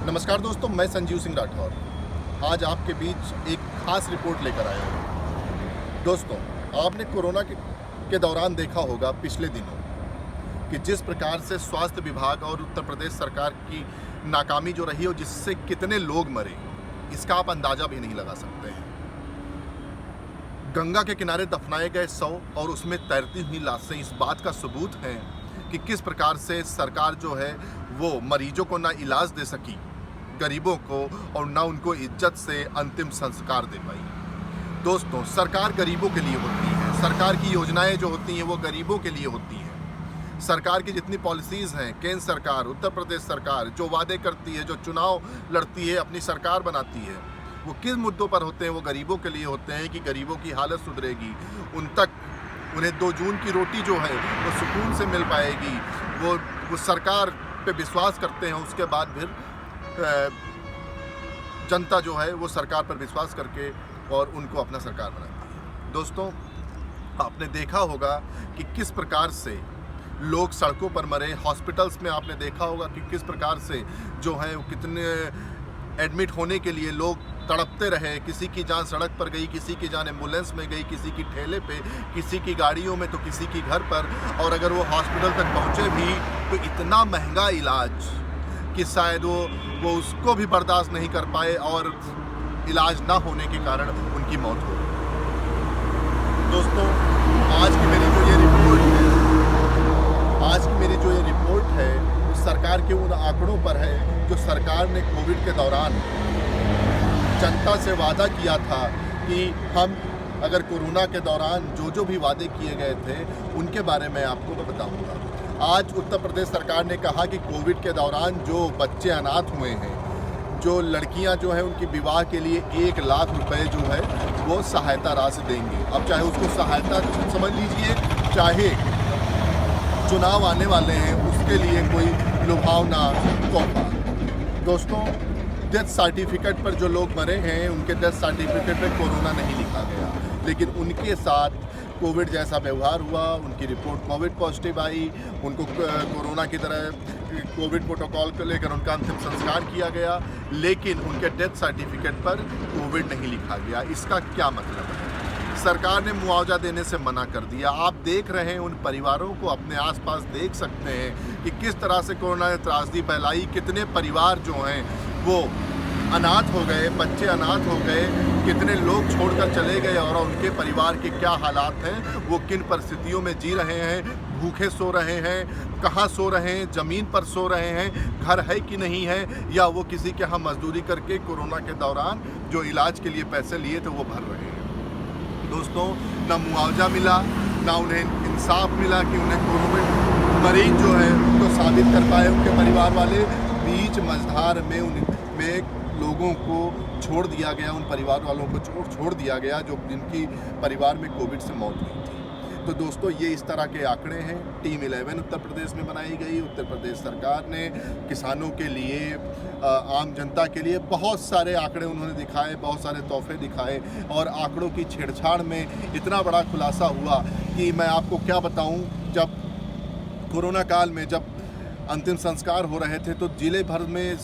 नमस्कार दोस्तों, मैं संजीव सिंह राठौर आज आपके बीच एक खास रिपोर्ट लेकर आया हूँ। दोस्तों, आपने कोरोना के दौरान देखा होगा पिछले दिनों कि जिस प्रकार से स्वास्थ्य विभाग और उत्तर प्रदेश सरकार की नाकामी जो रही हो, जिससे कितने लोग मरे, इसका आप अंदाज़ा भी नहीं लगा सकते हैं। गंगा के किनारे दफनाए गए 100 और उसमें तैरती हुई लाशें इस बात का सबूत हैं कि किस प्रकार से सरकार जो है वो मरीजों को ना इलाज दे सकी, गरीबों को, और ना उनको इज्जत से अंतिम संस्कार दे पाई। दोस्तों, सरकार गरीबों के लिए होती है। सरकार की योजनाएं जो होती हैं वो गरीबों के लिए होती हैं। सरकार की जितनी पॉलिसीज़ हैं, केंद्र सरकार, उत्तर प्रदेश सरकार जो वादे करती है, जो चुनाव लड़ती है, अपनी सरकार बनाती है, वो किस मुद्दों पर होते हैं? वो गरीबों के लिए होते हैं कि गरीबों की हालत सुधरेगी, उन तक उन्हें 2 जून की रोटी जो है वो सुकून से मिल पाएगी। वो सरकार पे विश्वास करते हैं। उसके बाद फिर जनता जो है वो सरकार पर विश्वास करके और उनको अपना सरकार बनाती है। दोस्तों, आपने देखा होगा कि किस प्रकार से लोग सड़कों पर मरे। हॉस्पिटल्स में आपने देखा होगा कि किस प्रकार से जो है वो कितने एडमिट होने के लिए लोग तड़पते रहे। किसी की जान सड़क पर गई, किसी की जान एम्बुलेंस में गई, किसी की ठेले पे, किसी की गाड़ियों में, तो किसी की घर पर। और अगर वो हॉस्पिटल तक पहुँचे भी तो इतना महंगा इलाज कि शायद वो उसको भी बर्दाश्त नहीं कर पाए और इलाज ना होने के कारण उनकी मौत हो गई। दोस्तों, आज की मेरी जो ये रिपोर्ट है वो सरकार के उन आंकड़ों पर है जो सरकार ने कोविड के दौरान जनता से वादा किया था कि हम अगर कोरोना के दौरान जो भी वादे किए गए थे उनके बारे में आपको मैं बताऊंगा। आज उत्तर प्रदेश सरकार ने कहा कि कोविड के दौरान जो बच्चे अनाथ हुए हैं, जो लड़कियां जो हैं उनकी विवाह के लिए 1 लाख रुपए जो है वो सहायता राशि देंगे। अब चाहे उसको सहायता समझ लीजिए, चाहे चुनाव आने वाले हैं उसके लिए कोई लुभावना तोहफा। दोस्तों, डेथ सर्टिफिकेट पर जो लोग मरे हैं उनके डेथ सर्टिफिकेट पर कोरोना नहीं लिखा गया, लेकिन उनके साथ कोविड जैसा व्यवहार हुआ। उनकी रिपोर्ट कोविड पॉजिटिव आई, उनको कोरोना की तरह कोविड प्रोटोकॉल को लेकर उनका अंतिम संस्कार किया गया, लेकिन उनके डेथ सर्टिफिकेट पर कोविड नहीं लिखा गया। इसका क्या मतलब है? सरकार ने मुआवजा देने से मना कर दिया। आप देख रहे हैं, उन परिवारों को अपने आसपास देख सकते हैं कि किस तरह से कोरोना ने त्रासदी फैलाई। कितने परिवार जो हैं वो अनाथ हो गए, बच्चे अनाथ हो गए, कितने लोग छोड़कर चले गए और उनके परिवार के क्या हालात हैं, वो किन परिस्थितियों में जी रहे हैं, भूखे सो रहे हैं, कहाँ सो रहे हैं, ज़मीन पर सो रहे हैं, घर है कि नहीं है, या वो किसी के यहाँ मजदूरी करके कोरोना के दौरान जो इलाज के लिए पैसे लिए थे वो भर रहे हैं। दोस्तों, ना मुआवजा मिला, ना उन्हें इंसाफ मिला कि उन्हें कोविड मरीज जो है उनको साबित कर पाए उनके परिवार वाले। बीच मझधार में लोगों को छोड़ दिया गया, उन परिवार वालों को छोड़ दिया गया जो जिनकी परिवार में कोविड से मौत हुई थी। तो दोस्तों, ये इस तरह के आंकड़े हैं। टीम 11 उत्तर प्रदेश में बनाई गई। उत्तर प्रदेश सरकार ने किसानों के लिए, आम जनता के लिए बहुत सारे आंकड़े उन्होंने दिखाए, बहुत सारे तोहफे दिखाए, और आंकड़ों की छेड़छाड़ में इतना बड़ा खुलासा हुआ कि मैं आपको क्या बताऊं। जब कोरोना काल में जब अंतिम संस्कार हो रहे थे तो जिले भर में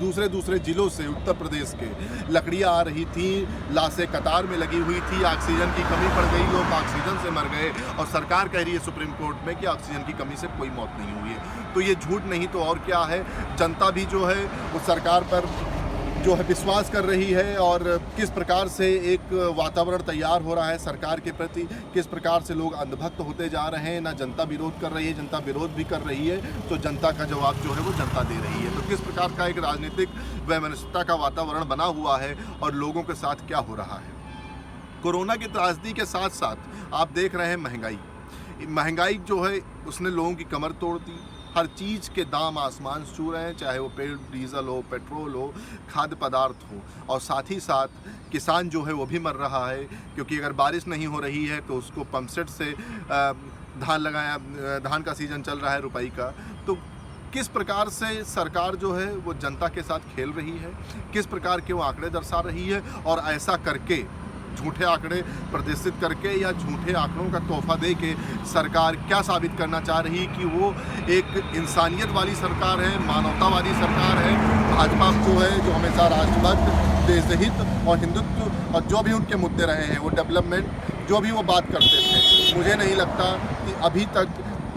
दूसरे जिलों से उत्तर प्रदेश के लकड़ियां आ रही थी, लाशें कतार में लगी हुई थी, ऑक्सीजन की कमी पड़ गई, लोग ऑक्सीजन से मर गए, और सरकार कह रही है सुप्रीम कोर्ट में कि ऑक्सीजन की कमी से कोई मौत नहीं हुई है। तो ये झूठ नहीं तो और क्या है। जनता भी जो है वो सरकार पर जो है विश्वास कर रही है, और किस प्रकार से एक वातावरण तैयार हो रहा है सरकार के प्रति, किस प्रकार से लोग अंधभक्त होते जा रहे हैं। ना जनता विरोध कर रही है, जनता विरोध भी कर रही है, तो जनता का जवाब जो है वो जनता दे रही है। तो किस प्रकार का एक राजनीतिक वैमनस्यता का वातावरण बना हुआ है और लोगों के साथ क्या हो रहा है। कोरोना की त्रासदी के साथ साथ आप देख रहे हैं महंगाई जो है उसने लोगों की कमर तोड़ दी। हर चीज़ के दाम आसमान छू रहे हैं, चाहे वो डीजल हो, पेट्रोल हो, खाद्य पदार्थ हो, और साथ ही साथ किसान जो है वो भी मर रहा है, क्योंकि अगर बारिश नहीं हो रही है तो उसको पंपसेट से धान का सीज़न चल रहा है रुपाई का। तो किस प्रकार से सरकार जो है वो जनता के साथ खेल रही है, किस प्रकार के वो आंकड़े दर्शा रही है, और ऐसा करके झूठे आंकड़े प्रदर्शित करके या झूठे आंकड़ों का तोहफा दे के सरकार क्या साबित करना चाह रही कि वो एक इंसानियत वाली सरकार है, मानवतावादी सरकार है। भाजपा जो है, जो हमेशा राष्ट्रभक्त, देशहित और हिंदुत्व और जो भी उनके मुद्दे रहे हैं, वो डेवलपमेंट जो भी वो बात करते थे, मुझे नहीं लगता कि अभी तक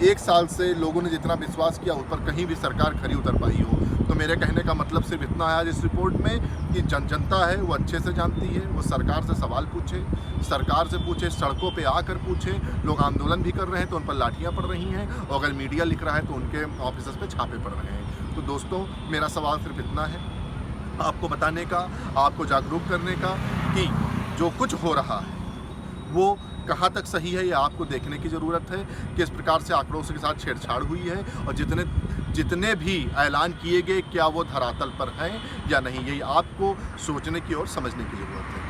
1 साल से लोगों ने जितना विश्वास किया उस पर कहीं भी सरकार खरी उतर पाई हो। तो मेरे कहने का मतलब सिर्फ इतना है आज इस रिपोर्ट में कि जनता है वो अच्छे से जानती है, वो सरकार से सवाल पूछे, सरकार से पूछे, सड़कों पे आकर पूछे। लोग आंदोलन भी कर रहे हैं तो उन पर लाठियाँ पड़ रही हैं, और अगर मीडिया लिख रहा है तो उनके ऑफिसर्स पे छापे पड़ रहे हैं। तो दोस्तों, मेरा सवाल सिर्फ इतना है, आपको बताने का, आपको जागरूक करने का कि जो कुछ हो रहा है वो कहाँ तक सही है, ये आपको देखने की ज़रूरत है। किस प्रकार से आंकड़ों के साथ छेड़छाड़ हुई है, और जितने भी ऐलान किए गए क्या वो धरातल पर हैं या नहीं, यही आपको सोचने की और समझने की ज़रूरत है।